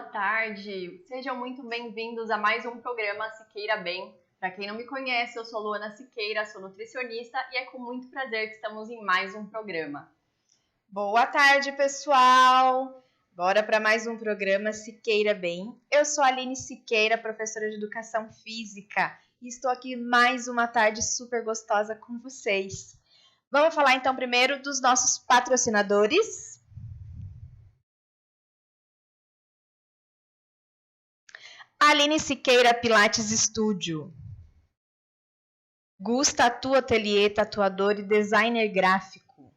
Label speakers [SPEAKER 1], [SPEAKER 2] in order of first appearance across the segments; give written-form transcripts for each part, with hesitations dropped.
[SPEAKER 1] tarde. Sejam muito bem-vindos a mais um programa Siqueira Bem. Para quem não me conhece, eu sou Luana Siqueira, sou nutricionista e é com muito prazer que estamos em mais um programa.
[SPEAKER 2] Boa tarde, pessoal! Bora para mais um programa Siqueira Bem. Eu sou a Aline Siqueira, professora de Educação Física, e estou aqui mais uma tarde super gostosa com vocês. Vamos falar então primeiro dos nossos patrocinadores. Aline Siqueira Pilates Studio. Gus Tatu Ateliê, tatuador e designer gráfico.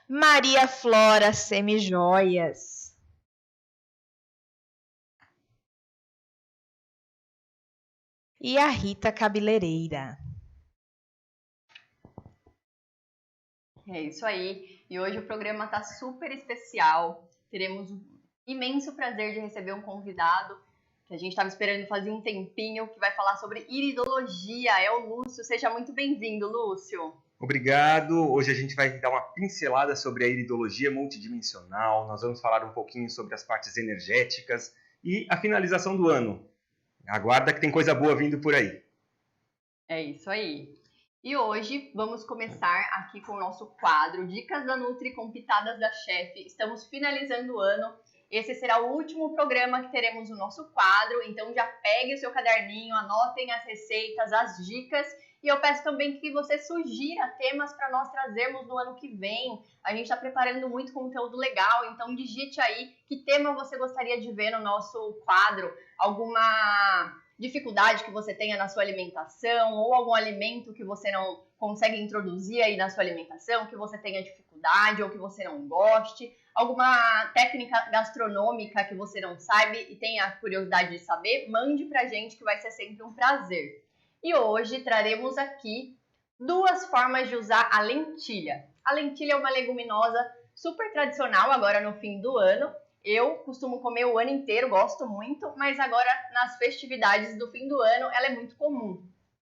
[SPEAKER 2] Maria Flora Semijoias. E a Rita Cabeleireira.
[SPEAKER 1] É isso aí. E hoje o programa está super especial. Teremos um imenso prazer de receber um convidado que a gente estava esperando fazer um tempinho, que vai falar sobre iridologia. É o Lúcio. Seja muito bem-vindo, Lúcio.
[SPEAKER 3] Obrigado. Hoje a gente vai dar uma pincelada sobre a iridologia multidimensional. Nós vamos falar um pouquinho sobre as partes energéticas e a finalização do ano. Aguarda que tem coisa boa vindo por aí.
[SPEAKER 1] É isso aí. E hoje vamos começar aqui com o nosso quadro Dicas da Nutri com Pitadas da Chefe. Estamos finalizando o ano. Esse será o último programa que teremos no nosso quadro. Então já pegue o seu caderninho, anotem as receitas, as dicas. E eu peço também que você sugira temas para nós trazermos no ano que vem. A gente está preparando muito conteúdo legal, então digite aí que tema você gostaria de ver no nosso quadro. Alguma dificuldade que você tenha na sua alimentação ou algum alimento que você não consegue introduzir aí na sua alimentação, que você tenha dificuldade ou que você não goste, alguma técnica gastronômica que você não saiba e tenha curiosidade de saber, mande pra gente que vai ser sempre um prazer. E hoje traremos aqui duas formas de usar a lentilha. A lentilha é uma leguminosa super tradicional agora no fim do ano. Eu costumo comer o ano inteiro, gosto muito, mas agora nas festividades do fim do ano ela é muito comum.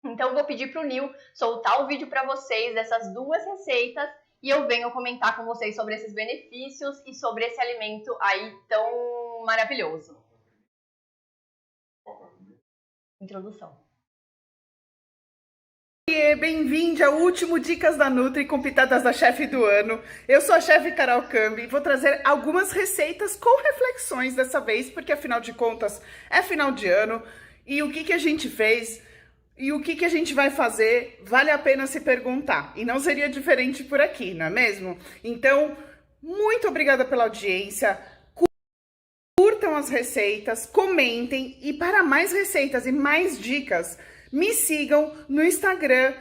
[SPEAKER 1] Então eu vou pedir para o Nil soltar o vídeo para vocês dessas duas receitas e eu venho comentar com vocês sobre esses benefícios e sobre esse alimento aí tão maravilhoso. Introdução.
[SPEAKER 4] Bem-vindo ao último Dicas da Nutri com Pitadas da Chefe do ano. Eu sou a chefe Carol Cambi e vou trazer algumas receitas com reflexões dessa vez, porque afinal de contas é final de ano e o que a gente fez e o que a gente vai fazer vale a pena se perguntar. E não seria diferente por aqui, não é mesmo? Então, muito obrigada pela audiência. Curtam as receitas, comentem e para mais receitas e mais dicas, me sigam no Instagram,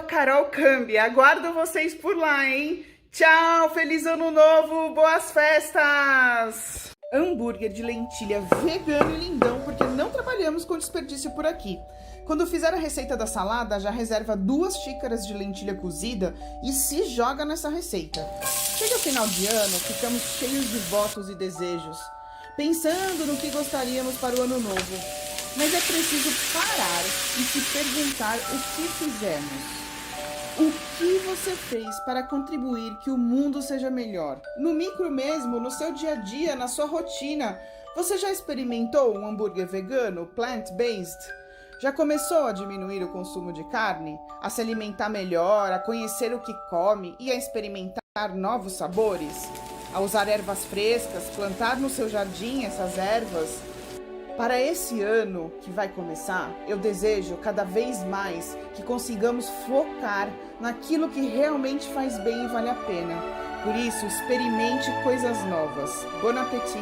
[SPEAKER 4] @CarolCambi. Aguardo vocês por lá, hein? Tchau, feliz ano novo, boas festas! Hambúrguer de lentilha vegano e lindão, porque não trabalhamos com desperdício por aqui. Quando fizer a receita da salada, já reserva 2 xícaras de lentilha cozida e se joga nessa receita. Chega o final de ano, ficamos cheios de votos e desejos, pensando no que gostaríamos para o ano novo. Mas é preciso parar e se perguntar o que fizemos. O que você fez para contribuir que o mundo seja melhor? No micro mesmo, no seu dia a dia, na sua rotina. Você já experimentou um hambúrguer vegano, plant-based? Já começou a diminuir o consumo de carne? A se alimentar melhor, a conhecer o que come e a experimentar novos sabores? A usar ervas frescas, plantar no seu jardim essas ervas? Para esse ano que vai começar, eu desejo cada vez mais que consigamos focar naquilo que realmente faz bem e vale a pena. Por isso, experimente coisas novas. Bon appétit!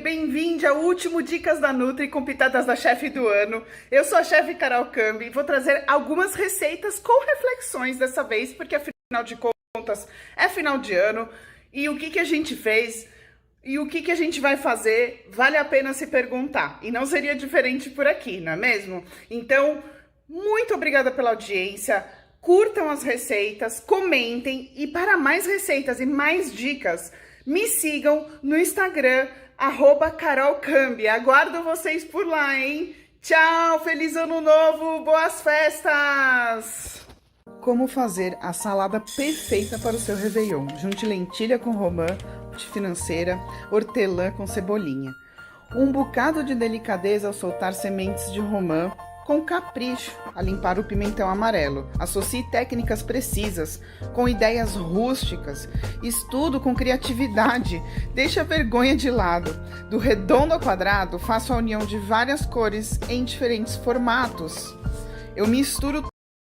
[SPEAKER 4] Bem-vindo ao último Dicas da Nutri com Pitadas da Chefe do ano. Eu sou a chefe Carol Cambi e vou trazer algumas receitas com reflexões dessa vez, porque afinal de contas é final de ano e o que a gente fez e o que a gente vai fazer vale a pena se perguntar. E não seria diferente por aqui, não é mesmo? Então, muito obrigada pela audiência. Curtam as receitas, comentem e para mais receitas e mais dicas, me sigam no Instagram, @CarolCambi. Aguardo vocês por lá, hein? Tchau, feliz ano novo, boas festas! Como fazer a salada perfeita para o seu Réveillon. Junte lentilha com romã, financeira, hortelã com cebolinha. Um bocado de delicadeza ao soltar sementes de romã, com capricho a limpar o pimentão amarelo. Associe técnicas precisas, com ideias rústicas. Estudo com criatividade. Deixe a vergonha de lado. Do redondo ao quadrado, faço a união de várias cores em diferentes formatos. Eu misturo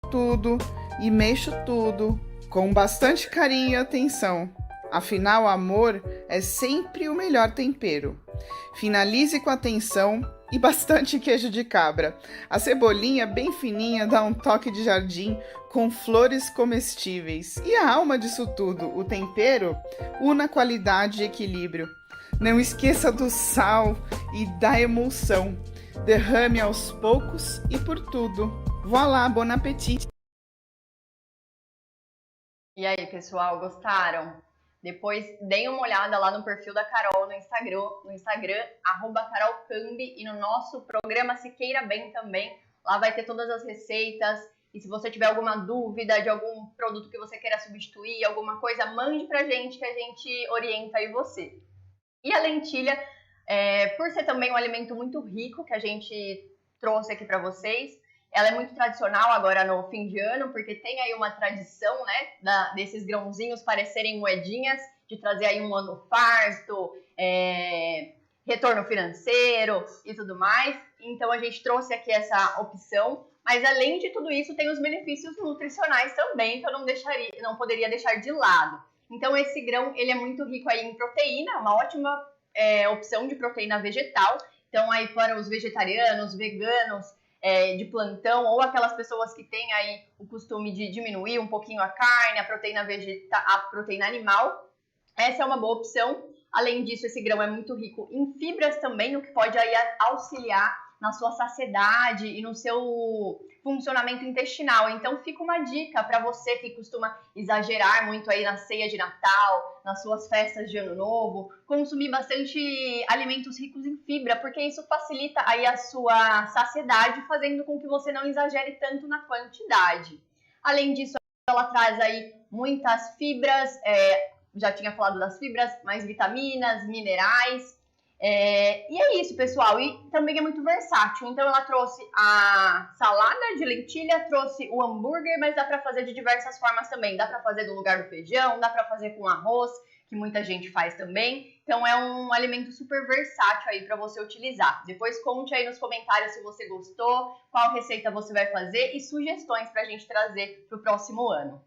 [SPEAKER 4] tudo e mexo tudo com bastante carinho e atenção. Afinal, amor é sempre o melhor tempero. Finalize com atenção e bastante queijo de cabra. A cebolinha bem fininha dá um toque de jardim com flores comestíveis. E a alma disso tudo, o tempero, una qualidade e equilíbrio. Não esqueça do sal e da emulsão. Derrame aos poucos e por tudo. Voilà, bon appétit!
[SPEAKER 1] E aí, pessoal, gostaram? Depois deem uma olhada lá no perfil da Carol no Instagram @carolcambi, e no nosso programa Se Queira Bem também. Lá vai ter todas as receitas. E se você tiver alguma dúvida de algum produto que você queira substituir, alguma coisa, mande pra gente que a gente orienta aí você. E a lentilha, por ser também um alimento muito rico que a gente trouxe aqui para vocês, ela é muito tradicional agora no fim de ano, porque tem aí uma tradição, né, desses grãozinhos parecerem moedinhas, de trazer aí um ano farto, retorno financeiro e tudo mais. Então a gente trouxe aqui essa opção, mas além de tudo isso tem os benefícios nutricionais também, que eu não poderia deixar de lado. Então esse grão, ele é muito rico aí em proteína, uma ótima opção de proteína vegetal. Então aí para os vegetarianos, veganos, de plantão, ou aquelas pessoas que têm aí o costume de diminuir um pouquinho a carne, a proteína animal, essa é uma boa opção. Além disso, esse grão é muito rico em fibras também, o que pode aí auxiliar na sua saciedade e no seu funcionamento intestinal. Então fica uma dica para você que costuma exagerar muito aí na ceia de Natal, nas suas festas de Ano Novo, consumir bastante alimentos ricos em fibra, porque isso facilita aí a sua saciedade, fazendo com que você não exagere tanto na quantidade. Além disso, ela traz aí muitas fibras, já tinha falado das fibras, mais vitaminas, minerais. E é isso, pessoal. E também é muito versátil. Então ela trouxe a salada de lentilha, trouxe o hambúrguer, mas dá para fazer de diversas formas também. Dá para fazer no lugar do feijão, dá para fazer com arroz, que muita gente faz também. Então é um alimento super versátil aí para você utilizar. Depois conte aí nos comentários se você gostou, qual receita você vai fazer e sugestões para a gente trazer para o próximo ano.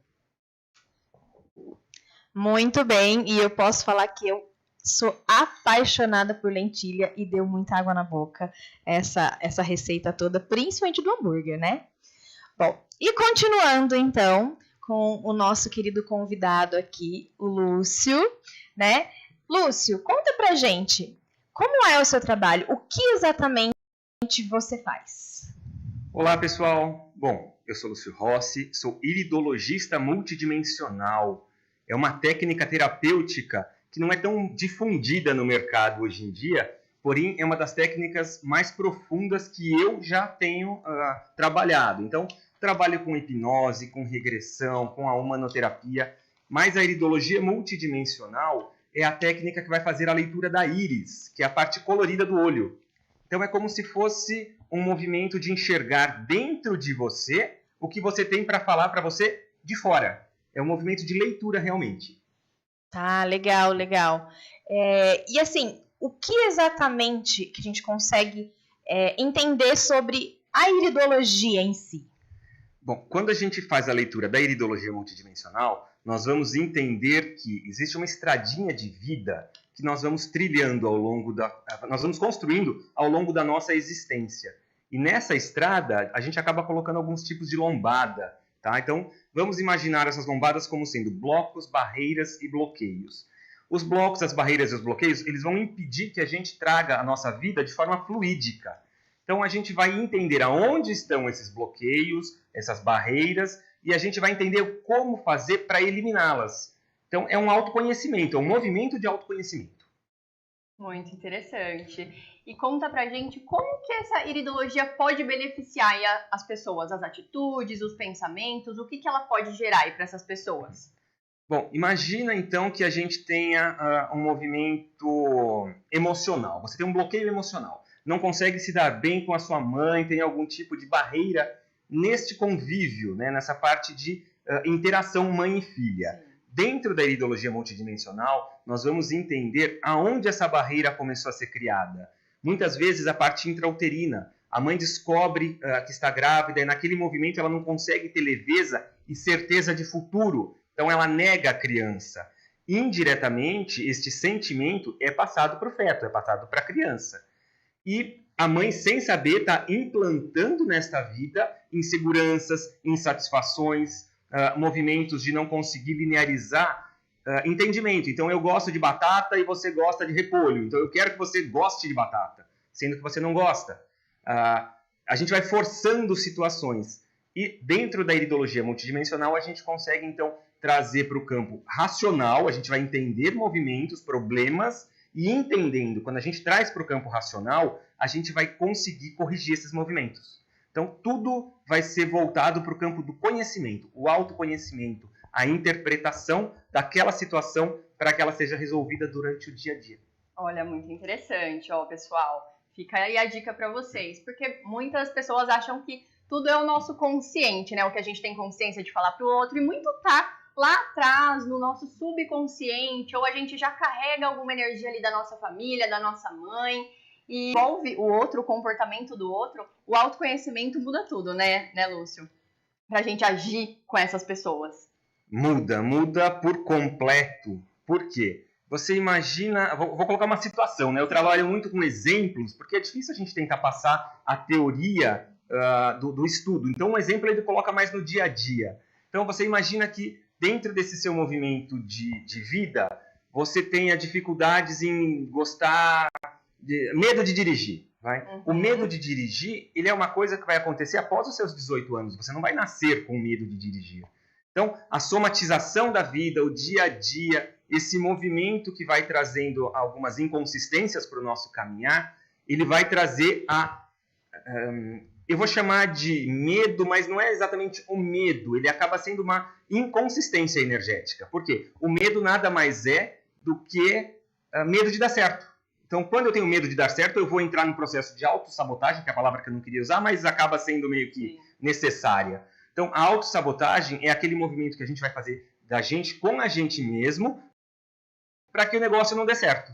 [SPEAKER 2] Muito bem, e eu posso falar que eu sou apaixonada por lentilha e deu muita água na boca essa receita toda, principalmente do hambúrguer, né? Bom, e continuando então com o nosso querido convidado aqui, o Lúcio, né? Lúcio, conta pra gente, como é o seu trabalho? O que exatamente você faz?
[SPEAKER 3] Olá, pessoal. Bom, eu sou Lúcio Rossi, sou iridologista multidimensional. É uma técnica terapêutica que não é tão difundida no mercado hoje em dia, porém é uma das técnicas mais profundas que eu já tenho trabalhado. Então, trabalho com hipnose, com regressão, com a humanoterapia, mas a iridologia multidimensional é a técnica que vai fazer a leitura da íris, que é a parte colorida do olho. Então, é como se fosse um movimento de enxergar dentro de você o que você tem para falar para você de fora. É um movimento de leitura, realmente.
[SPEAKER 2] Tá, legal, legal. E assim, o que exatamente que a gente consegue entender sobre a iridologia em si?
[SPEAKER 3] Bom, quando a gente faz a leitura da iridologia multidimensional, nós vamos entender que existe uma estradinha de vida que nós vamos trilhando nós vamos construindo ao longo da nossa existência. E nessa estrada, a gente acaba colocando alguns tipos de lombada, tá? Então, vamos imaginar essas lombadas como sendo blocos, barreiras e bloqueios. Os blocos, as barreiras e os bloqueios, eles vão impedir que a gente traga a nossa vida de forma fluídica. Então, a gente vai entender aonde estão esses bloqueios, essas barreiras, e a gente vai entender como fazer para eliminá-las. Então, é um autoconhecimento, é um movimento de autoconhecimento.
[SPEAKER 1] Muito interessante. E conta pra gente como que essa iridologia pode beneficiar aí as pessoas, as atitudes, os pensamentos, o que ela pode gerar aí para essas pessoas?
[SPEAKER 3] Bom, imagina então que a gente tenha um movimento emocional. Você tem um bloqueio emocional. Não consegue se dar bem com a sua mãe, tem algum tipo de barreira neste convívio, né, nessa parte de interação mãe e filha.
[SPEAKER 1] Sim.
[SPEAKER 3] Dentro da iridologia multidimensional, nós vamos entender aonde essa barreira começou a ser criada. Muitas vezes a parte intrauterina. A mãe descobre que está grávida e naquele movimento ela não consegue ter leveza e certeza de futuro. Então ela nega a criança. Indiretamente, este sentimento é passado para o feto, é passado para a criança. E a mãe, sem saber, está implantando nesta vida inseguranças, insatisfações, movimentos de não conseguir linearizar entendimento. Então eu gosto de batata e você gosta de repolho. Então eu quero que você goste de batata, sendo que você não gosta. A gente vai forçando situações. E dentro da iridologia multidimensional a gente consegue então trazer para o campo racional, a gente vai entender movimentos, problemas, e entendendo, quando a gente traz para o campo racional, a gente vai conseguir corrigir esses movimentos. Então, tudo vai ser voltado para o campo do conhecimento, o autoconhecimento, a interpretação daquela situação para que ela seja resolvida durante o dia a dia.
[SPEAKER 1] Olha, muito interessante, pessoal. Fica aí a dica para vocês, porque muitas pessoas acham que tudo é o nosso consciente, né? O que a gente tem consciência de falar para o outro, e muito tá lá atrás, no nosso subconsciente, ou a gente já carrega alguma energia ali da nossa família, da nossa mãe, e envolve o outro, o comportamento do outro. O autoconhecimento muda tudo, né Lúcio? Pra gente agir com essas pessoas.
[SPEAKER 3] Muda por completo. Por quê? Você imagina, vou colocar uma situação, né? Eu trabalho muito com exemplos, porque é difícil a gente tentar passar a teoria do estudo. Então, um exemplo ele coloca mais no dia a dia. Então, você imagina que dentro desse seu movimento de vida, você tenha dificuldades em gostar, medo de dirigir. Vai? Uhum. O medo de dirigir, ele é uma coisa que vai acontecer após os seus 18 anos. Você não vai nascer com medo de dirigir. Então, a somatização da vida, o dia a dia, esse movimento que vai trazendo algumas inconsistências para o nosso caminhar, ele vai trazer eu vou chamar de medo, mas não é exatamente o medo, ele acaba sendo uma inconsistência energética. Por quê? O medo nada mais é do que medo de dar certo. Então, quando eu tenho medo de dar certo, eu vou entrar num processo de autossabotagem, que é a palavra que eu não queria usar, mas acaba sendo meio que necessária. Então, a autossabotagem é aquele movimento que a gente vai fazer da gente com a gente mesmo para que o negócio não dê certo.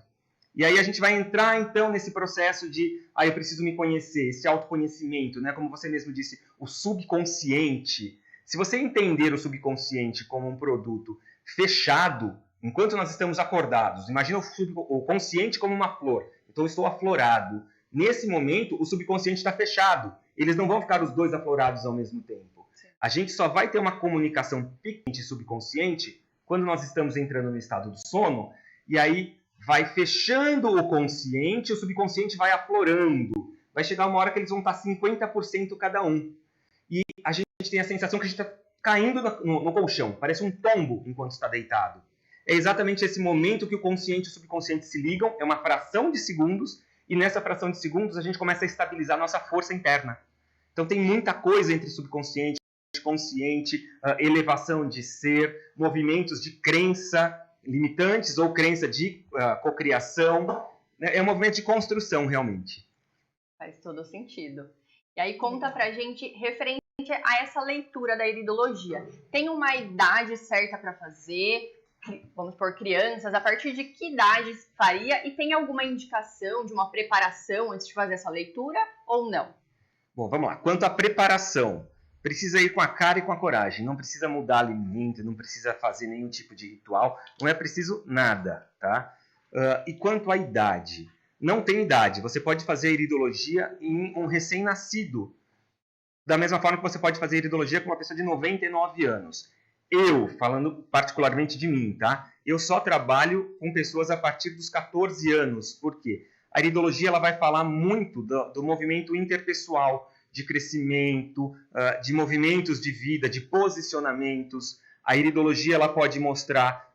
[SPEAKER 3] E aí a gente vai entrar, então, nesse processo de eu preciso me conhecer, esse autoconhecimento, né? Como você mesmo disse, o subconsciente. Se você entender o subconsciente como um produto fechado, enquanto nós estamos acordados, imagina o consciente como uma flor. Então, eu estou aflorado. Nesse momento, o subconsciente está fechado. Eles não vão ficar os dois aflorados ao mesmo tempo. A gente só vai ter uma comunicação pequena subconsciente quando nós estamos entrando no estado do sono, e aí vai fechando o consciente, o subconsciente vai aflorando. Vai chegar uma hora que eles vão estar 50% cada um. E a gente tem a sensação que a gente está caindo no colchão, parece um tombo enquanto está deitado. É exatamente esse momento que o consciente e o subconsciente se ligam, é uma fração de segundos, e nessa fração de segundos a gente começa a estabilizar a nossa força interna. Então tem muita coisa entre subconsciente, consciente, elevação de ser, movimentos de crença limitantes ou crença de cocriação. É um movimento de construção, realmente.
[SPEAKER 1] Faz todo sentido. E aí conta pra gente, referente a essa leitura da iridologia. Tem uma idade certa para fazer? Vamos por crianças, a partir de que idade faria? E tem alguma indicação de uma preparação antes de fazer essa leitura ou não?
[SPEAKER 3] Bom, vamos lá. Quanto à preparação, precisa ir com a cara e com a coragem. Não precisa mudar alimento, não precisa fazer nenhum tipo de ritual. Não é preciso nada, tá? E quanto à idade? Não tem idade. Você pode fazer iridologia em um recém-nascido. Da mesma forma que você pode fazer iridologia com uma pessoa de 99 anos. Eu, falando particularmente de mim, tá? Eu só trabalho com pessoas a partir dos 14 anos. Por quê? A iridologia ela vai falar muito do movimento interpessoal, de crescimento, de movimentos de vida, de posicionamentos. A iridologia ela pode mostrar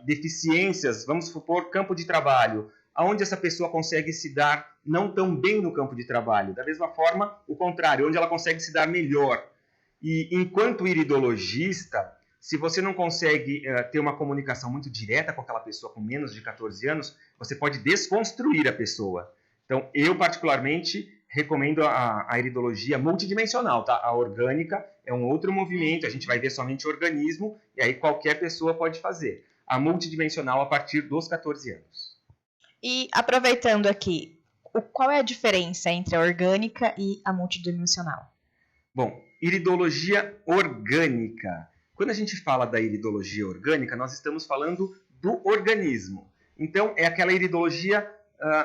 [SPEAKER 3] deficiências, vamos supor, campo de trabalho. aonde essa pessoa consegue se dar não tão bem no campo de trabalho. Da mesma forma, o contrário, onde ela consegue se dar melhor. E enquanto iridologista, se você não consegue ter uma comunicação muito direta com aquela pessoa com menos de 14 anos, você pode desconstruir a pessoa. Então, eu particularmente recomendo a iridologia multidimensional, tá? A orgânica é um outro movimento, a gente vai ver somente o organismo, e aí qualquer pessoa pode fazer. A multidimensional a partir dos 14 anos.
[SPEAKER 2] E aproveitando aqui, qual é a diferença entre a orgânica e a multidimensional?
[SPEAKER 3] Bom, iridologia orgânica. Quando a gente fala da iridologia orgânica, nós estamos falando do organismo. Então, é aquela iridologia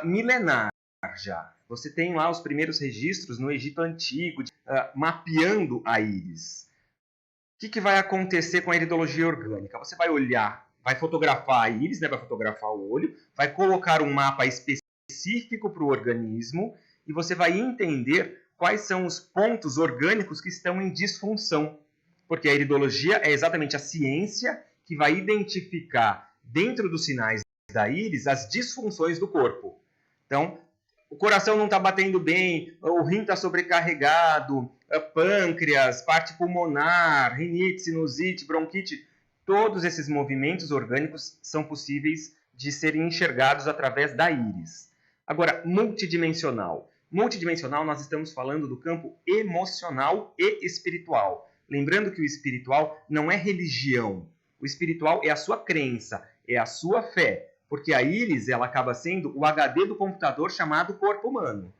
[SPEAKER 3] milenar já. Você tem lá os primeiros registros no Egito Antigo, mapeando a íris. O que vai acontecer com a iridologia orgânica? Você vai olhar, vai fotografar a íris, né, vai fotografar o olho, vai colocar um mapa específico para o organismo e você vai entender quais são os pontos orgânicos que estão em disfunção. Porque a iridologia é exatamente a ciência que vai identificar, dentro dos sinais da íris, as disfunções do corpo. Então, o coração não está batendo bem, o rim está sobrecarregado, pâncreas, parte pulmonar, rinite, sinusite, bronquite. Todos esses movimentos orgânicos são possíveis de serem enxergados através da íris. Agora, multidimensional. Multidimensional, nós estamos falando do campo emocional e espiritual. Lembrando que o espiritual não é religião. O espiritual é a sua crença, é a sua fé. Porque a íris, ela acaba sendo o HD do computador chamado corpo humano.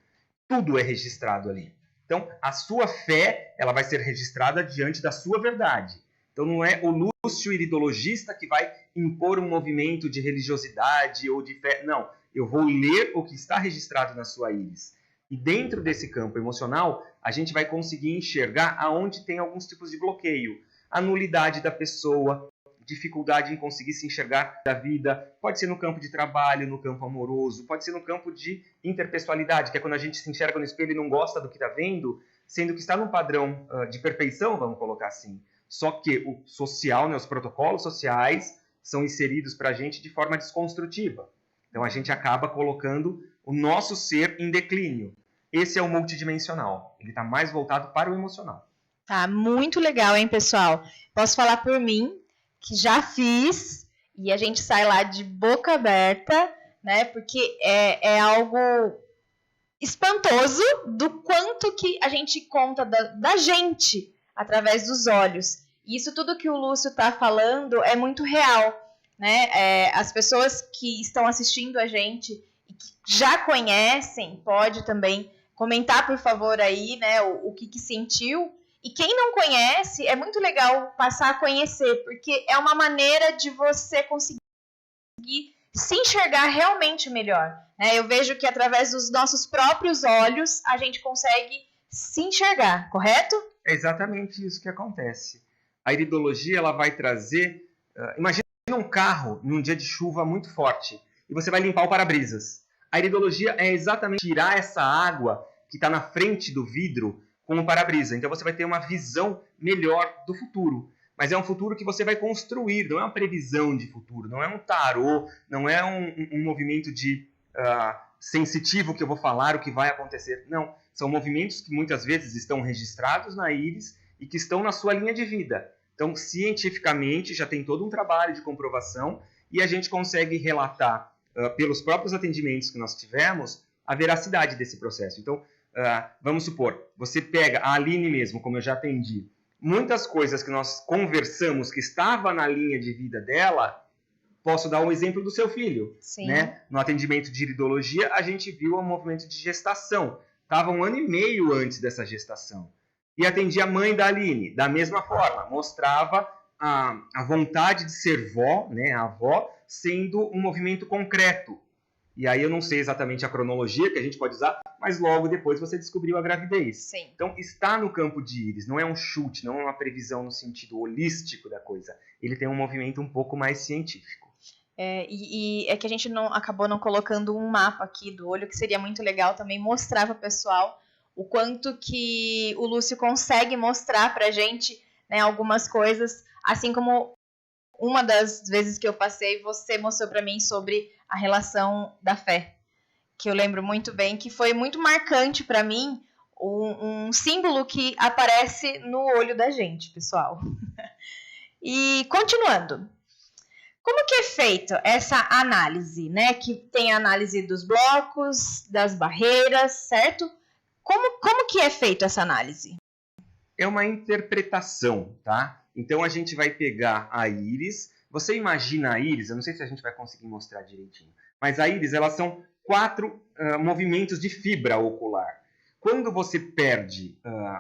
[SPEAKER 3] Tudo é registrado ali. Então, a sua fé, ela vai ser registrada diante da sua verdade. Então, não é o Lúcio iridologista que vai impor um movimento de religiosidade ou de fé. Não, eu vou ler o que está registrado na sua íris. E dentro desse campo emocional, a gente vai conseguir enxergar aonde tem alguns tipos de bloqueio. A nulidade da pessoa, dificuldade em conseguir se enxergar da vida, pode ser no campo de trabalho, no campo amoroso, pode ser no campo de interpessoalidade, que é quando a gente se enxerga no espelho e não gosta do que está vendo, sendo que está num padrão de perfeição, vamos colocar assim. Só que o social, né, os protocolos sociais são inseridos para a gente de forma desconstrutiva. Então a gente acaba colocando o nosso ser em declínio. Esse é o multidimensional. Ele está mais voltado para o emocional.
[SPEAKER 2] Tá, muito legal, hein, pessoal? Posso falar por mim, que já fiz, e a gente sai lá de boca aberta, né? Porque é algo espantoso do quanto que a gente conta da gente através dos olhos. E isso tudo que o Lúcio está falando é muito real, né? As pessoas que estão assistindo a gente e que já conhecem, pode também comentar, por favor, aí, né? O que sentiu. E quem não conhece, é muito legal passar a conhecer, porque é uma maneira de você conseguir se enxergar realmente melhor, né? Eu vejo que através dos nossos próprios olhos, a gente consegue se enxergar, correto?
[SPEAKER 3] É exatamente isso que acontece. A iridologia, ela vai trazer... imagina um carro num dia de chuva muito forte, e você vai limpar o para-brisas. A iridologia é exatamente tirar essa água que está na frente do vidro com o para-brisa. Então você vai ter uma visão melhor do futuro. Mas é um futuro que você vai construir, não é uma previsão de futuro, não é um tarô, não é um movimento de sensitivo que eu vou falar o que vai acontecer. Não, são movimentos que muitas vezes estão registrados na íris e que estão na sua linha de vida. Então, cientificamente, já tem todo um trabalho de comprovação e a gente consegue relatar, pelos próprios atendimentos que nós tivemos, a veracidade desse processo. Então, vamos supor, você pega a Aline mesmo, como eu já atendi, muitas coisas que nós conversamos que estava na linha de vida dela, posso dar um exemplo do seu filho.
[SPEAKER 2] Sim.
[SPEAKER 3] Né? No atendimento de iridologia, a gente viu um movimento de gestação. Estava 1 ano e meio antes dessa gestação. E atendi a mãe da Aline, da mesma forma, mostrava a vontade de ser vó, né, a avó, sendo um movimento concreto. E aí eu não sei exatamente a cronologia que a gente pode usar, mas logo depois você descobriu a gravidez.
[SPEAKER 2] Sim.
[SPEAKER 3] Então está no campo de íris, não é um chute, não é uma previsão no sentido holístico da coisa. Ele tem um movimento um pouco mais científico.
[SPEAKER 2] E é que a gente acabou não colocando um mapa aqui do olho, que seria muito legal também mostrar para o pessoal o quanto que o Lúcio consegue mostrar para a gente, né, algumas coisas, assim como uma das vezes que eu passei, você mostrou para mim sobre a relação da fé, que eu lembro muito bem, que foi muito marcante para mim, um símbolo que aparece no olho da gente, pessoal. E continuando, como que é feito essa análise, né? Que tem a análise dos blocos, das barreiras, certo? Como que é feito essa análise?
[SPEAKER 3] É uma interpretação, tá? Então a gente vai pegar a íris. Você imagina a íris, eu não sei se a gente vai conseguir mostrar direitinho, mas a íris, elas são 4 movimentos de fibra ocular. Quando você perde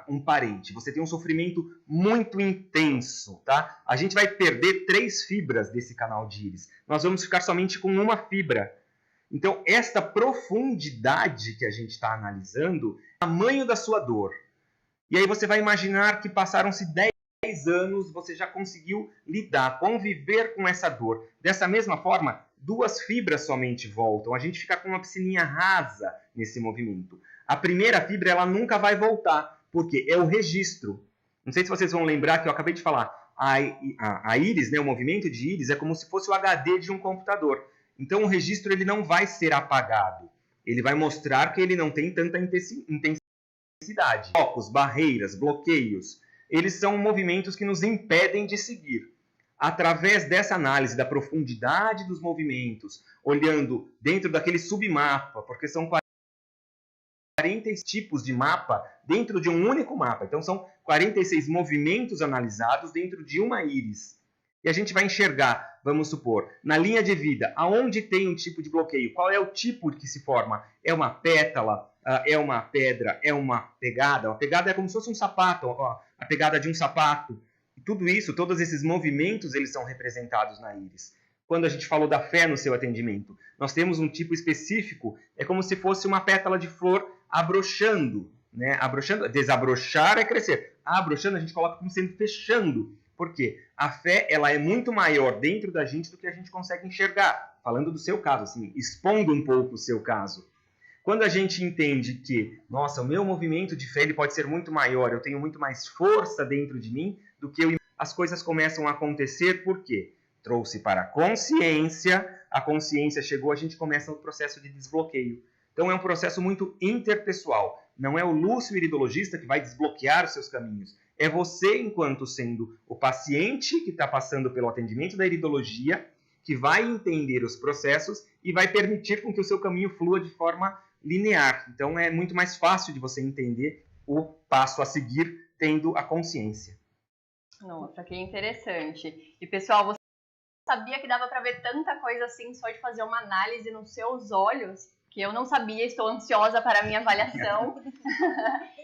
[SPEAKER 3] um parente, você tem um sofrimento muito intenso, tá? A gente vai perder 3 fibras desse canal de íris. Nós vamos ficar somente com uma fibra. Então, esta profundidade que a gente está analisando, o tamanho da sua dor. E aí você vai imaginar que passaram-se 10 anos, você já conseguiu lidar, conviver com essa dor. Dessa mesma forma, 2 fibras somente voltam. A gente fica com uma piscininha rasa nesse movimento. A primeira fibra, ela nunca vai voltar, porque é o registro. Não sei se vocês vão lembrar que eu acabei de falar. A íris, né, o movimento de íris, é como se fosse o HD de um computador. Então, o registro ele não vai ser apagado. Ele vai mostrar que ele não tem tanta intensidade. Blocos, barreiras, bloqueios, eles são movimentos que nos impedem de seguir. Através dessa análise da profundidade dos movimentos, olhando dentro daquele submapa, porque são 46 tipos de mapa dentro de um único mapa. Então, são 46 movimentos analisados dentro de uma íris. E a gente vai enxergar, vamos supor, na linha de vida, aonde tem um tipo de bloqueio, qual é o tipo que se forma? É uma pétala, é uma pedra, é uma pegada? A pegada é como se fosse um sapato, ó, a pegada de um sapato. E tudo isso, todos esses movimentos, eles são representados na íris. Quando a gente falou da fé no seu atendimento, nós temos um tipo específico, é como se fosse uma pétala de flor abrochando, né? Abrochando, desabrochar é crescer. Abrochando a gente coloca como sendo fechando. Por quê? A fé, ela é muito maior dentro da gente do que a gente consegue enxergar. Falando do seu caso, assim, expondo um pouco o seu caso. Quando a gente entende que, nossa, o meu movimento de fé ele pode ser muito maior, eu tenho muito mais força dentro de mim do que eu... As coisas começam a acontecer, por quê? Trouxe para a consciência chegou, a gente começa o processo de desbloqueio. Então é um processo muito interpessoal. Não é o Lúcio iridologista que vai desbloquear os seus caminhos. É você, enquanto sendo o paciente que está passando pelo atendimento da iridologia, que vai entender os processos e vai permitir com que o seu caminho flua de forma linear. Então é muito mais fácil de você entender o passo a seguir tendo a consciência.
[SPEAKER 1] Nossa, que interessante. E pessoal, você sabia que dava para ver tanta coisa assim só de fazer uma análise nos seus olhos? Que eu não sabia, estou ansiosa para a minha avaliação.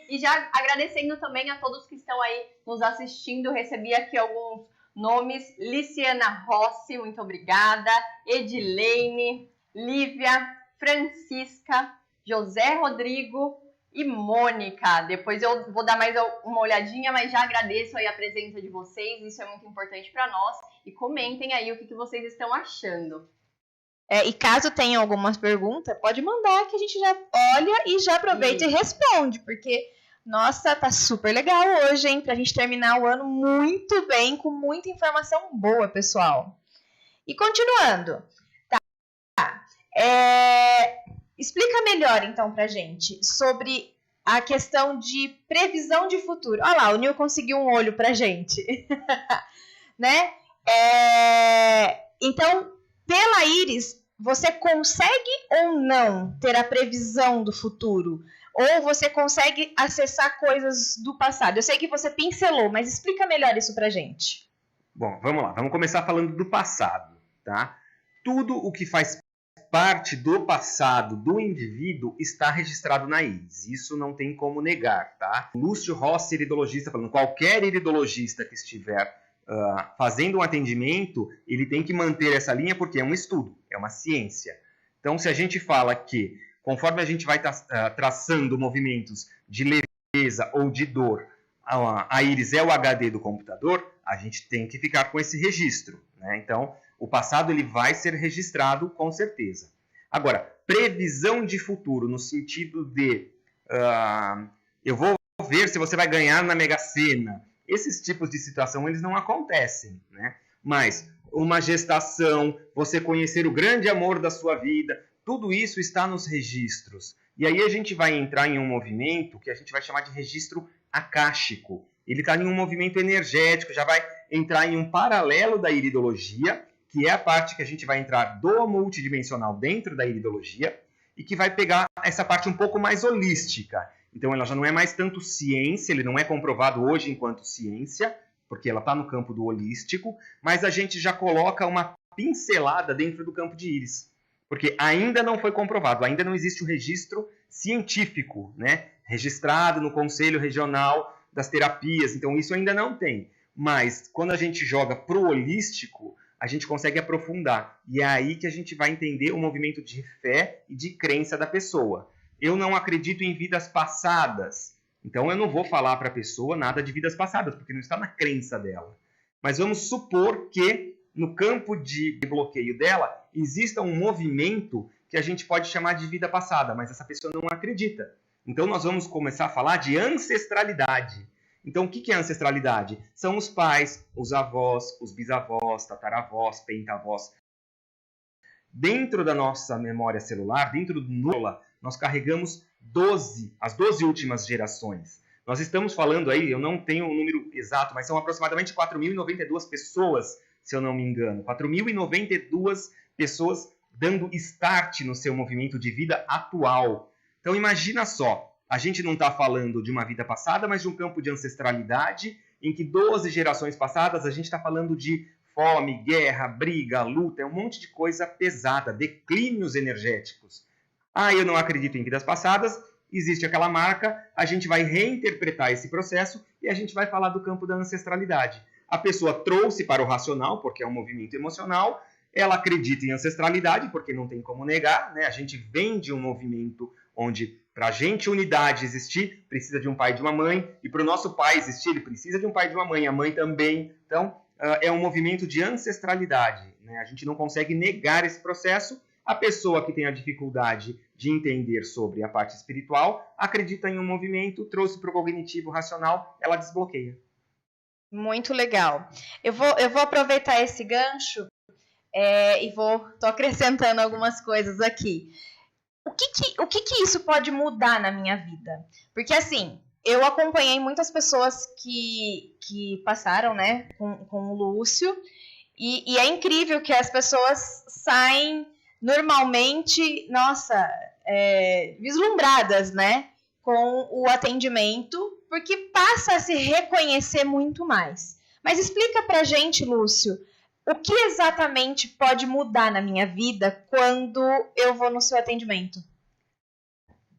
[SPEAKER 1] E já agradecendo também a todos que estão aí nos assistindo, recebi aqui alguns nomes. Liciana Rossi, muito obrigada. Edileine, Lívia, Francisca, José Rodrigo e Mônica. Depois eu vou dar mais uma olhadinha, mas já agradeço aí a presença de vocês, isso é muito importante para nós. E comentem aí o que vocês estão achando.
[SPEAKER 2] E caso tenha alguma pergunta, pode mandar que a gente já olha e já aproveita e responde, porque, nossa, tá super legal hoje, hein? Pra gente terminar o ano muito bem, com muita informação boa, pessoal. E continuando, tá? Explica melhor, então, pra gente, sobre a questão de previsão de futuro. Olha lá, o Nil conseguiu um olho pra gente, né? Então, pela íris, você consegue ou não ter a previsão do futuro? Ou você consegue acessar coisas do passado? Eu sei que você pincelou, mas explica melhor isso pra gente.
[SPEAKER 3] Bom, vamos lá. Vamos começar falando do passado, tá? Tudo o que faz parte do passado do indivíduo está registrado na íris. Isso não tem como negar, tá? Lúcio Rossi, iridologista, falando, qualquer iridologista que estiver fazendo um atendimento, ele tem que manter essa linha porque é um estudo, é uma ciência. Então, se a gente fala que, conforme a gente vai traçando movimentos de leveza ou de dor, a íris é o HD do computador, a gente tem que ficar com esse registro, né? Então, o passado ele vai ser registrado com certeza. Agora, previsão de futuro, no sentido de eu vou ver se você vai ganhar na Mega Sena. Esses tipos de situação eles não acontecem, né? Mas uma gestação, você conhecer o grande amor da sua vida, tudo isso está nos registros. E aí a gente vai entrar em um movimento que a gente vai chamar de registro acástico. Ele está em um movimento energético, já vai entrar em um paralelo da iridologia, que é a parte que a gente vai entrar do multidimensional dentro da iridologia, e que vai pegar essa parte um pouco mais holística. Então ela já não é mais tanto ciência, ele não é comprovado hoje enquanto ciência, porque ela está no campo do holístico, mas a gente já coloca uma pincelada dentro do campo de íris. Porque ainda não foi comprovado, ainda não existe o registro científico, né? Registrado no Conselho Regional das Terapias, então isso ainda não tem. Mas quando a gente joga para o holístico, a gente consegue aprofundar. E é aí que a gente vai entender o movimento de fé e de crença da pessoa. Eu não acredito em vidas passadas, então eu não vou falar para a pessoa nada de vidas passadas, porque não está na crença dela. Mas vamos supor que no campo de bloqueio dela exista um movimento que a gente pode chamar de vida passada, mas essa pessoa não acredita. Então nós vamos começar a falar de ancestralidade. Então o que é ancestralidade? São os pais, os avós, os bisavós, tataravós, pentavós. Dentro da nossa memória celular, dentro do NOLA, nós carregamos as 12 últimas gerações. Nós estamos falando aí, eu não tenho um número exato, mas são aproximadamente 4.092 pessoas, se eu não me engano. 4.092 pessoas dando start no seu movimento de vida atual. Então imagina só, a gente não está falando de uma vida passada, mas de um campo de ancestralidade, em que 12 gerações passadas a gente está falando de fome, guerra, briga, luta, é um monte de coisa pesada, declínios energéticos. Ah, eu não acredito em vidas passadas, existe aquela marca, a gente vai reinterpretar esse processo e a gente vai falar do campo da ancestralidade. A pessoa trouxe para o racional, porque é um movimento emocional, ela acredita em ancestralidade, porque não tem como negar, né? A gente vem de um movimento onde, para a gente unidade existir, precisa de um pai e de uma mãe, e para o nosso pai existir, ele precisa de um pai e de uma mãe, a mãe também. Então, é um movimento de ancestralidade, né? A gente não consegue negar esse processo. A pessoa que tem a dificuldade de entender sobre a parte espiritual acredita em um movimento, trouxe para o cognitivo racional, ela desbloqueia.
[SPEAKER 2] Muito legal. Eu vou aproveitar esse gancho e tô acrescentando algumas coisas aqui. O que isso pode mudar na minha vida? Porque assim, eu acompanhei muitas pessoas que passaram, né, com o Lúcio, e é incrível que as pessoas saem normalmente, vislumbradas, né, com o atendimento, porque passa a se reconhecer muito mais. Mas explica pra gente, Lúcio, o que exatamente pode mudar na minha vida quando eu vou no seu atendimento?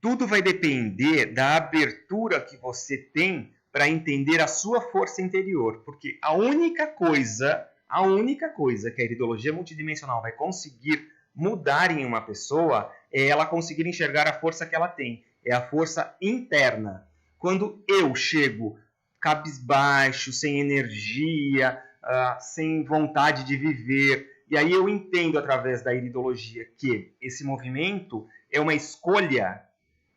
[SPEAKER 3] Tudo vai depender da abertura que você tem para entender a sua força interior, porque a única coisa que a iridologia multidimensional vai conseguir mudar em uma pessoa é ela conseguir enxergar a força que ela tem, é a força interna. Quando eu chego cabisbaixo, sem energia, sem vontade de viver, e aí eu entendo através da iridologia que esse movimento é uma escolha,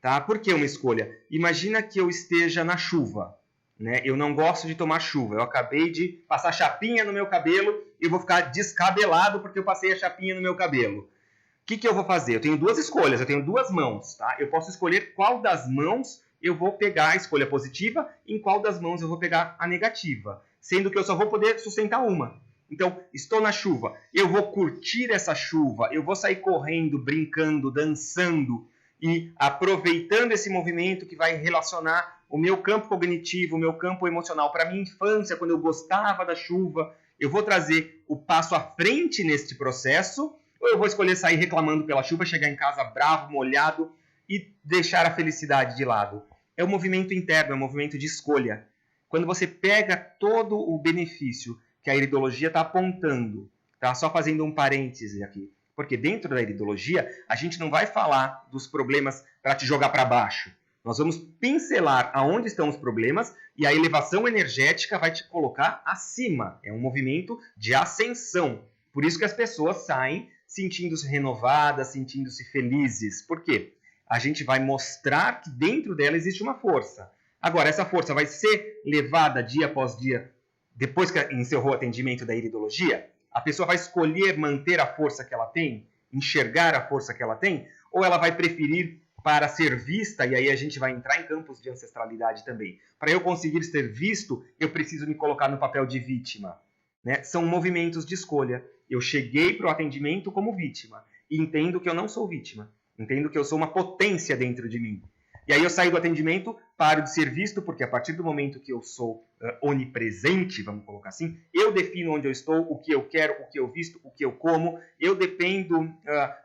[SPEAKER 3] tá? Por que uma escolha? Imagina que eu esteja na chuva, né? Eu não gosto de tomar chuva, eu acabei de passar chapinha no meu cabelo e vou ficar descabelado porque eu passei a chapinha no meu cabelo. O que eu vou fazer? Eu tenho duas escolhas, eu tenho duas mãos, tá? Eu posso escolher qual das mãos eu vou pegar a escolha positiva e em qual das mãos eu vou pegar a negativa, sendo que eu só vou poder sustentar uma. Então, estou na chuva, eu vou curtir essa chuva, eu vou sair correndo, brincando, dançando e aproveitando esse movimento que vai relacionar o meu campo cognitivo, o meu campo emocional para a minha infância, quando eu gostava da chuva. Eu vou trazer o passo à frente neste processo, ou eu vou escolher sair reclamando pela chuva, chegar em casa bravo, molhado e deixar a felicidade de lado. É um movimento interno, é um movimento de escolha. Quando você pega todo o benefício que a iridologia está apontando, tá? Só fazendo um parêntese aqui, porque dentro da iridologia a gente não vai falar dos problemas para te jogar para baixo. Nós vamos pincelar aonde estão os problemas e a elevação energética vai te colocar acima. É um movimento de ascensão. Por isso que as pessoas saem sentindo-se renovadas, sentindo-se felizes. Por quê? A gente vai mostrar que dentro dela existe uma força. Agora, essa força vai ser levada dia após dia, depois que encerrou o atendimento da iridologia? A pessoa vai escolher manter a força que ela tem, enxergar a força que ela tem, ou ela vai preferir para ser vista, e aí a gente vai entrar em campos de ancestralidade também. Para eu conseguir ser visto, eu preciso me colocar no papel de vítima. Né? São movimentos de escolha. Eu cheguei para o atendimento como vítima e entendo que eu não sou vítima. Entendo que eu sou uma potência dentro de mim. E aí eu saio do atendimento, paro de ser visto, porque a partir do momento que eu sou onipresente, vamos colocar assim, eu defino onde eu estou, o que eu quero, o que eu visto, o que eu como. Eu dependo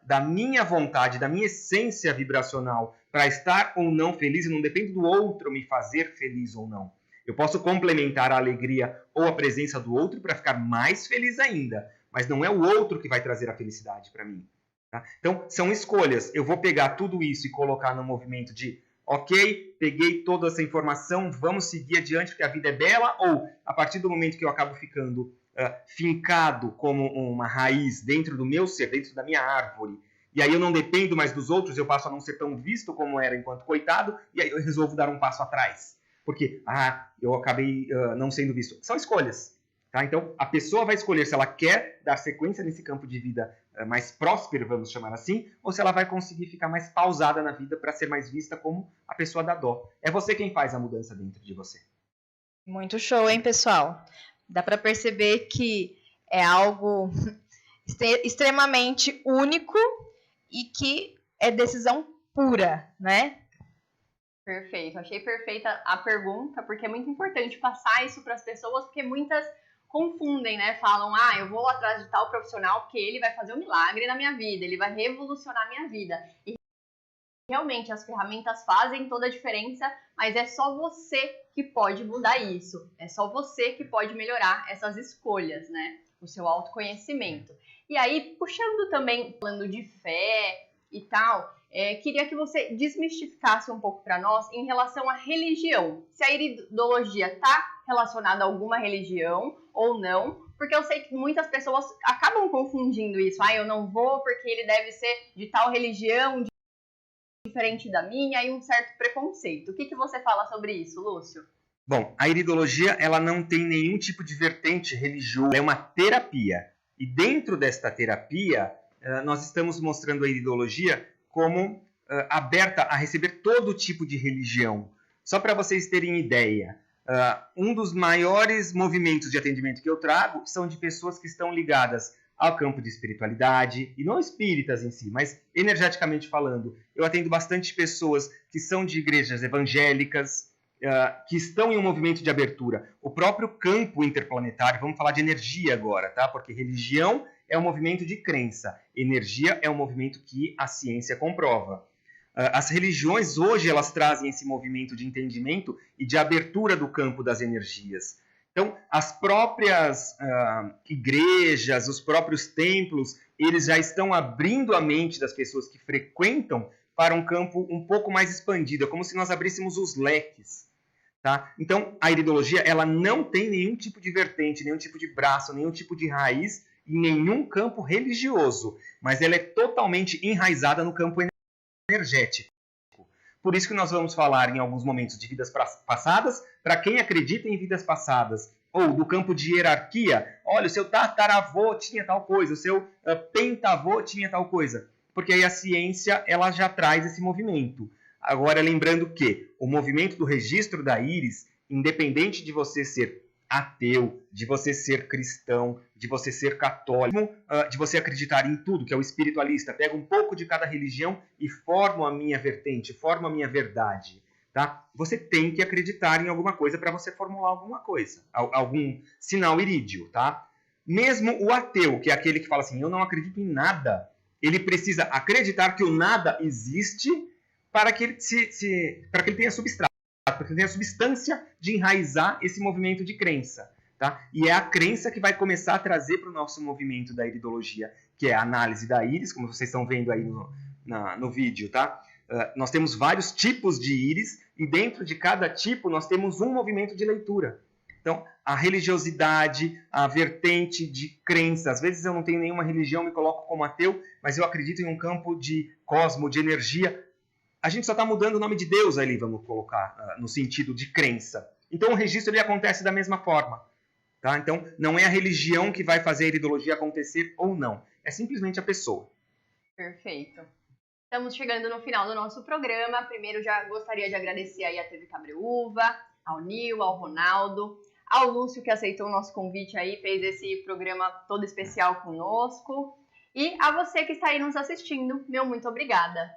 [SPEAKER 3] da minha vontade, da minha essência vibracional para estar ou não feliz, e não dependo do outro me fazer feliz ou não. Eu posso complementar a alegria ou a presença do outro para ficar mais feliz ainda, mas não é o outro que vai trazer a felicidade para mim. Tá? Então, são escolhas. Eu vou pegar tudo isso e colocar no movimento de ok, peguei toda essa informação, vamos seguir adiante porque a vida é bela, ou a partir do momento que eu acabo ficando fincado como uma raiz dentro do meu ser, dentro da minha árvore, e aí eu não dependo mais dos outros, eu passo a não ser tão visto como era enquanto coitado, e aí eu resolvo dar um passo atrás. Porque, eu acabei não sendo visto. São escolhas. Tá? Então, a pessoa vai escolher se ela quer dar sequência nesse campo de vida mais próspero, vamos chamar assim, ou se ela vai conseguir ficar mais pausada na vida para ser mais vista como a pessoa da dó. É você quem faz a mudança dentro de você.
[SPEAKER 2] Muito show, hein, pessoal? Dá para perceber que é algo extremamente único e que é decisão pura, né?
[SPEAKER 1] Perfeito. Achei perfeita a pergunta, porque é muito importante passar isso para as pessoas, porque muitas confundem, né? Falam, eu vou atrás de tal profissional porque ele vai fazer um milagre na minha vida, ele vai revolucionar a minha vida. E realmente as ferramentas fazem toda a diferença, mas é só você que pode mudar isso. É só você que pode melhorar essas escolhas, né? O seu autoconhecimento. E aí, puxando também, falando de fé e tal, queria que você desmistificasse um pouco para nós em relação à religião. Se a iridologia está relacionada a alguma religião ou não, porque eu sei que muitas pessoas acabam confundindo isso. Eu não vou porque ele deve ser de tal religião, diferente da minha, e um certo preconceito. O que você fala sobre isso, Lúcio?
[SPEAKER 3] Bom, a iridologia ela não tem nenhum tipo de vertente religiosa, ela é uma terapia. E dentro desta terapia, nós estamos mostrando a iridologia como aberta a receber todo tipo de religião. Só para vocês terem ideia, um dos maiores movimentos de atendimento que eu trago são de pessoas que estão ligadas ao campo de espiritualidade, e não espíritas em si, mas energeticamente falando. Eu atendo bastante pessoas que são de igrejas evangélicas, que estão em um movimento de abertura. O próprio campo interplanetário, vamos falar de energia agora, tá? Porque religião é um movimento de crença, energia é um movimento que a ciência comprova. As religiões hoje elas trazem esse movimento de entendimento e de abertura do campo das energias. Então, as próprias igrejas, os próprios templos, eles já estão abrindo a mente das pessoas que frequentam para um campo um pouco mais expandido, é como se nós abríssemos os leques. Tá? Então, a iridologia ela não tem nenhum tipo de vertente, nenhum tipo de braço, nenhum tipo de raiz em nenhum campo religioso, mas ela é totalmente enraizada no campo energético. Por isso que nós vamos falar em alguns momentos de vidas passadas, para quem acredita em vidas passadas, ou do campo de hierarquia. Olha, o seu tataravô tinha tal coisa, o seu pentavô tinha tal coisa. Porque aí a ciência ela já traz esse movimento. Agora, lembrando que o movimento do registro da íris, independente de você ser ateu, de você ser cristão, de você ser católico, de você acreditar em tudo, que é o espiritualista, pega um pouco de cada religião e forma a minha vertente, forma a minha verdade. Tá? Você tem que acreditar em alguma coisa para você formular alguma coisa, algum sinal irídio. Tá? Mesmo o ateu, que é aquele que fala assim, eu não acredito em nada, ele precisa acreditar que o nada existe para que ele tenha substrato, para que ele tenha substância de enraizar esse movimento de crença. Tá? E é a crença que vai começar a trazer para o nosso movimento da iridologia, que é a análise da íris, como vocês estão vendo aí no vídeo. Tá? Nós temos vários tipos de íris, e dentro de cada tipo nós temos um movimento de leitura. Então, a religiosidade, a vertente de crença. Às vezes eu não tenho nenhuma religião, me coloco como ateu, mas eu acredito em um campo de cosmo, de energia. A gente só está mudando o nome de Deus ali, vamos colocar, no sentido de crença. Então o registro ele acontece da mesma forma. Tá? Então, não é a religião que vai fazer a iridologia acontecer ou não. É simplesmente a pessoa.
[SPEAKER 1] Perfeito. Estamos chegando no final do nosso programa. Primeiro, já gostaria de agradecer aí a TV Cabreúva, ao Nil, ao Ronaldo, ao Lúcio, que aceitou o nosso convite aí, fez esse programa todo especial conosco. E a você que está aí nos assistindo, meu muito obrigada.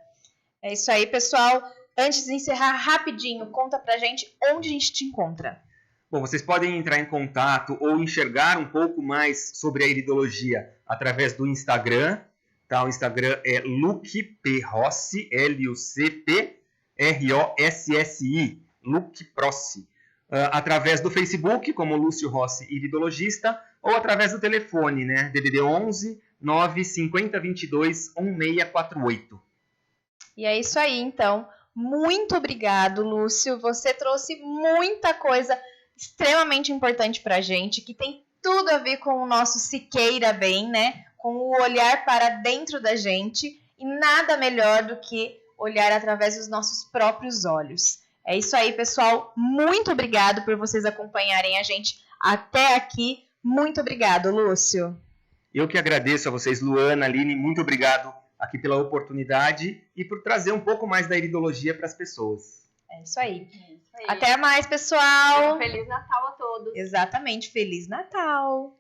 [SPEAKER 2] É isso aí, pessoal. Antes de encerrar rapidinho, conta pra gente onde a gente te encontra.
[SPEAKER 3] Bom, vocês podem entrar em contato ou enxergar um pouco mais sobre a iridologia através do Instagram. Tá? O Instagram é LucPRossi, LucPRossi, LucProssi. Através do Facebook, como Lúcio Rossi Iridologista, ou através do telefone, né? DDD 11 950 22 1648.
[SPEAKER 2] E é isso aí, então. Muito obrigado, Lúcio. Você trouxe muita coisa extremamente importante pra gente, que tem tudo a ver com o nosso Se Queira Bem, né? Com o olhar para dentro da gente. E nada melhor do que olhar através dos nossos próprios olhos. É isso aí, pessoal. Muito obrigado por vocês acompanharem a gente até aqui. Muito obrigado, Lúcio.
[SPEAKER 3] Eu que agradeço a vocês, Luana, Aline, muito obrigado aqui pela oportunidade e por trazer um pouco mais da iridologia para as pessoas.
[SPEAKER 2] É isso aí.
[SPEAKER 1] É isso aí.
[SPEAKER 2] Até mais, pessoal.
[SPEAKER 1] Feliz Natal a todos.
[SPEAKER 2] Exatamente. Feliz Natal.